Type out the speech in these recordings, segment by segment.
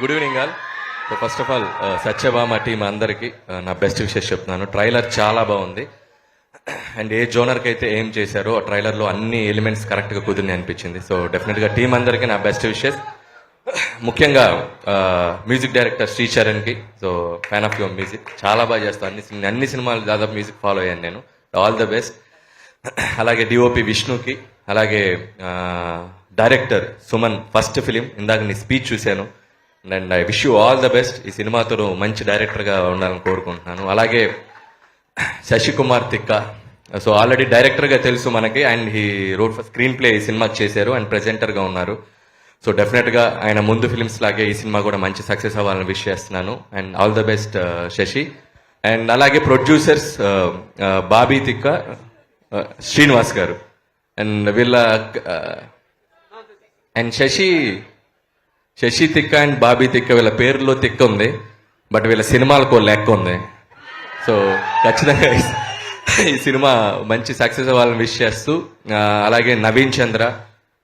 Good evening all. So first of all Satyabhama team అందరికీ నా best wishes చెప్తున్నాను. Trailer చాలా బాగుంది అండ్ ఏ జోనర్కి అయితే ఏం చేశారో ఆ ట్రైలర్లో అన్ని ఎలిమెంట్స్ కరెక్ట్గా కుదిరిని అనిపించింది. సో డెఫినెట్గా టీం అందరికీ నా బెస్ట్ విషెస్. ముఖ్యంగా మ్యూజిక్ డైరెక్టర్ శ్రీచరణ్కి, so fan of your music, చాలా బాగా చేస్తాను. అన్ని సినిమాలు దాదాపు మ్యూజిక్ ఫాలో అయ్యాను నేను. All the best. అలాగే డిఓపి విష్ణుకి, అలాగే డైరెక్టర్ సుమన్, ఫస్ట్ ఫిలిం, ఇందాక నీ స్పీచ్ చూశాను and I wish you all the best. ఈ సినిమాతో మంచి డైరెక్టర్గా ఉండాలని కోరుకుంటున్నాను. అలాగే శశికుమార్ తిక్క, సో ఆల్రెడీ డైరెక్టర్గా తెలుసు మనకి and he wrote for screen play ఈ సినిమాకి చేశారు అండ్ ప్రెజెంటర్గా ఉన్నారు. సో డెఫినెట్గా ఆయన ముందు ఫిల్మ్స్ లాగే ఈ సినిమా కూడా మంచి సక్సెస్ అవ్వాలని విష్ చేస్తున్నాను and all the best Sashi. And అలాగే ప్రొడ్యూసర్స్ బాబీ తిక్క, శ్రీనివాస్ గారు అండ్ వీళ్ళ అండ్ శశి తిక్క అండ్ బాబీ తిక్క, వీళ్ళ పేరులో తిక్క ఉంది బట్ వీళ్ళ సినిమాలకు లెక్క ఉంది. సో ఖచ్చితంగా ఈ సినిమా మంచి సక్సెస్ అవ్వాలని విష్ చేస్తూ, అలాగే నవీన్ చంద్ర,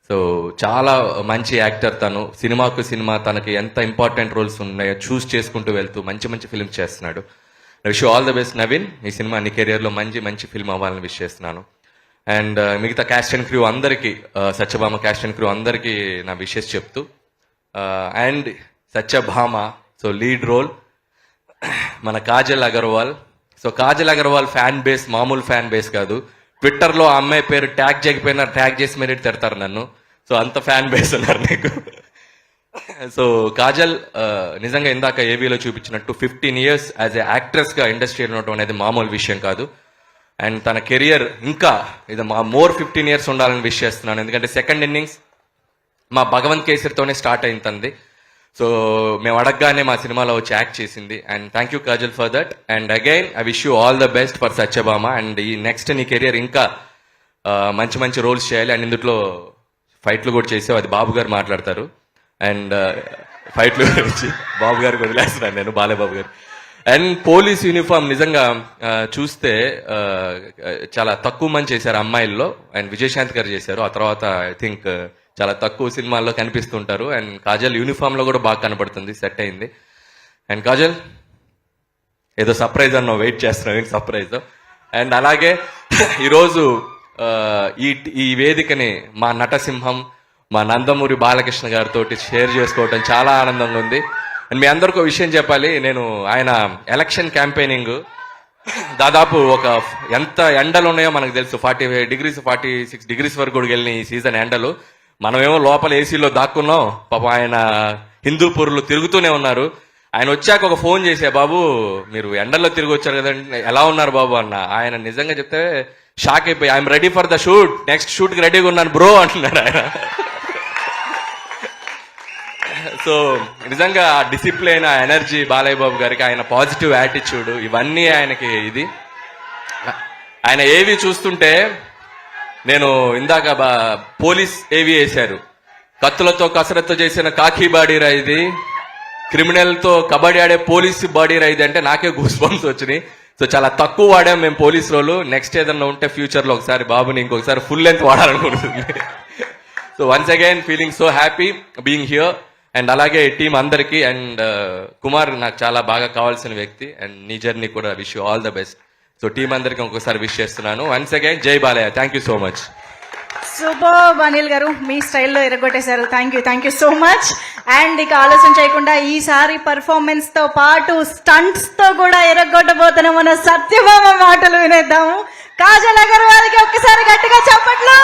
సో చాలా మంచి యాక్టర్ తను. సినిమాకు సినిమా తనకి ఎంత ఇంపార్టెంట్ రోల్స్ ఉన్నాయో చూస్ చేసుకుంటూ వెళ్తూ మంచి మంచి ఫిల్మ్స్ చేస్తున్నాడు. Wish all the best Naveen. ఈ సినిమా నీ కెరియర్లో మంచి ఫిల్మ్ అవ్వాలని విష్ చేస్తున్నాను. అండ్ మిగతా క్యాస్ట్ అండ్ క్రూ అందరికీ, సత్యభామ క్యాస్ట్ అండ్ క్రూ అందరికీ నా విషెస్ చెప్తూ, and Satyabhama so lead role మన Kajal Aggarwal. So Kajal Aggarwal fan base మామూలు ఫ్యాన్ బేస్ కాదు. ట్విట్టర్లో ఆ అమ్మాయి పేరు ట్యాగ్ చేయకపోయినా ట్యాగ్ చేసి మరీ తిడతారు నన్ను. సో అంత ఫ్యాన్ బేస్ ఉన్నారు నీకు. సో కాజల్ నిజంగా ఇందాక ఏవీలో చూపించినట్టు 15 years యాజ్ ఎ యాక్ట్రెస్గా ఇండస్ట్రీలో ఉండటం అనేది మామూలు విషయం కాదు. అండ్ తన కెరియర్ ఇంకా ఇది మోర్ 15 years ఉండాలని విష్ చేస్తున్నాను. ఎందుకంటే సెకండ్ ఇన్నింగ్స్ మా భగవంత్ కేసరితోనే స్టార్ట్ అయింది తనది. సో మేము అడగగానే మా సినిమాలో వచ్చి యాక్ట్ చేసింది and thank you Kajal for that. And again I wish you all the best for Satyabhama. And ఈ నెక్స్ట్ నీ కెరియర్ ఇంకా మంచి రోల్స్ చేయాలి. అండ్ ఇందులో ఫైట్లు కూడా చేసావు, అది బాబు గారు మాట్లాడతారు. అండ్ ఫైట్లు గురించి బాబు గారికి వదిలేస్తున్నాను నేను, బాలేబాబు గారు. అండ్ పోలీస్ యూనిఫామ్ నిజంగా చూస్తే చాలా తక్కువ మంది చేశారు అమ్మాయిల్లో. అండ్ విజయశాంతి గారు చేశారు. ఆ తర్వాత ఐ థింక్ చాలా తక్కువ సినిమాల్లో కనిపిస్తుంటారు. అండ్ కాజల్ యూనిఫామ్ లో కూడా బాగా కనపడుతుంది, సెట్ అయింది. అండ్ కాజల్ ఏదో సర్ప్రైజ్ అన్న వెయిట్ చేస్తున్నావు, ఏంటి సర్ప్రైజ్? అండ్ అలాగే ఈరోజు ఈ వేదికని మా నటసింహం, మా నందమూరి బాలకృష్ణ గారితో షేర్ చేసుకోవటం చాలా ఆనందంగా ఉంది. అండ్ మీ అందరికీ విషయం చెప్పాలి, నేను ఆయన ఎలక్షన్ క్యాంపెయినింగ్ దాదాపు ఎంత ఎండలు ఉన్నాయో మనకు తెలుసు. 45 degrees 46 degrees వరకు కూడా వెళ్ళిన ఈ సీజన్ ఎండలు. మనమేమో లోపల ఏసీలో దాక్కున్నాం. పాపం ఆయన హిందూపూర్లో తిరుగుతూనే ఉన్నారు. ఆయన వచ్చాక ఒక ఫోన్ చేసే, బాబు మీరు ఎండల్లో తిరిగి వచ్చారు కదండి, ఎలా ఉన్నారు బాబు అన్న. ఆయన నిజంగా చెప్తే షాక్ అయిపోయి, I'm ready for the shoot, next shoot కి రెడీగా ఉన్నాను బ్రో అంటున్నాడు ఆయన. సో నిజంగా డిసిప్లిన్, ఆ ఎనర్జీ బాలయ్య బాబు గారికి, ఆయన పాజిటివ్ యాటిట్యూడ్, ఇవన్నీ ఆయనకి ఇది. ఆయన ఏవి చూస్తుంటే, నేను ఇందాక పోలీస్ ఏవి వేశారు, కత్తులతో కసరత్తు చేసిన కాకి బాడీ రా ఇది, క్రిమినల్ తో కబడ్డీ ఆడే పోలీస్ బాడీ రా ఇది అంటే నాకే గూస్ బంప్స్ వచ్చినాయి. సో చాలా తక్కువ వాడాం మేము పోలీస్ రోలు. నెక్స్ట్ ఏదన్నా ఉంటే ఫ్యూచర్ లో ఒకసారి బాబుని ఇంకొకసారి ఫుల్ లెంత్ వాడాలనుకుంటుంది. So once again feeling so happy being here. And అలాగే టీం అందరికీ. అండ్ కుమార్ నాకు చాలా బాగా కావాల్సిన వ్యక్తి. అండ్ నీ జర్నీ కూడా wish you all the best. So team అందరికీ ఇంకొకసారి విష్ చేస్తున్నాను. వన్స్ అగైన్ జై Balayya. Thank you so much. Super Anil garu, మీ స్టైల్లో ఎరగొట్టేశారు. Thank you so much. And ఇక ఆలోచన చేయకుండా ఈసారి పర్ఫార్మెన్స్ తో పాటు స్టంట్స్ తో కూడా ఎరగొట్టబోతున్న మన సత్యభామ మాటలు వినేద్దాము. కాజల్ అగర్వాల్కి ఒక్కసారి గట్టిగా చప్పట్లు.